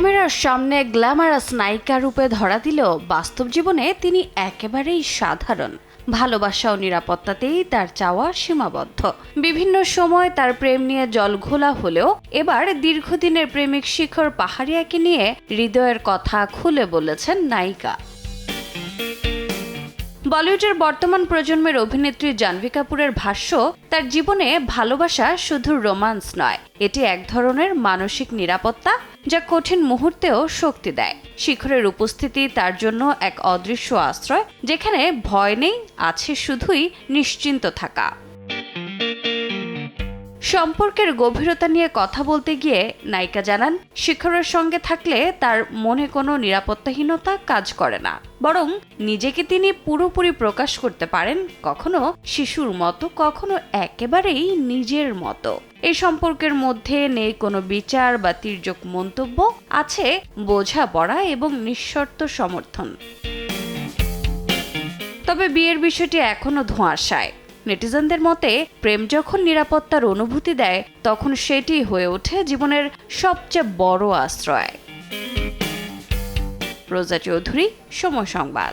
ক্যামেরার সামনে গ্ল্যামারাস নায়িকা রূপে ধরা দিলেও বাস্তব জীবনে তিনি একেবারেই সাধারণ। ভালোবাসা ও নিরাপত্তাতেই তার চাওয়া সীমাবদ্ধ। বিভিন্ন সময় তার প্রেম নিয়ে জলঘোলা হলেও এবার দীর্ঘদিনের প্রেমিক শিখর পাহাড়িয়াকে নিয়ে হৃদয়ের কথা খুলে বলেছেন নায়িকা। বলিউডের বর্তমান প্রজন্মের অভিনেত্রী জাহ্নবী কাপুরের ভাষ্য, তার জীবনে ভালোবাসা শুধু রোমান্স নয়, এটি এক ধরনের মানসিক নিরাপত্তা যা কঠিন মুহূর্তেও শক্তি দেয়। শিখরের উপস্থিতি তার জন্য এক অদৃশ্য আশ্রয়, যেখানে ভয় নেই, আছে শুধুই নিশ্চিন্ত থাকা। সম্পর্কের গভীরতা নিয়ে কথা বলতে গিয়ে নায়িকা জানান, শিখরের সঙ্গে থাকলে তার মনে কোনো নিরাপত্তাহীনতা কাজ করে না, বরং নিজেকে তিনি পুরোপুরি প্রকাশ করতে পারেন, কখনো শিশুর মতো, কখনো একেবারেই নিজের মতো। এই সম্পর্কের মধ্যে নেই কোনো বিচার বা তির্যক মন্তব্য, আছে বোঝাপড়া এবং নিঃশর্ত সমর্থন। তবে বিয়ের বিষয়টি এখনো ধোঁয়াশায়। নেটিজেনদের মতে, প্রেম যখন নিরাপত্তার অনুভূতি দেয়, তখন সেটি হয়ে ওঠে জীবনের সবচেয়ে বড় আশ্রয়। রোজা চৌধুরী, সময় সংবাদ।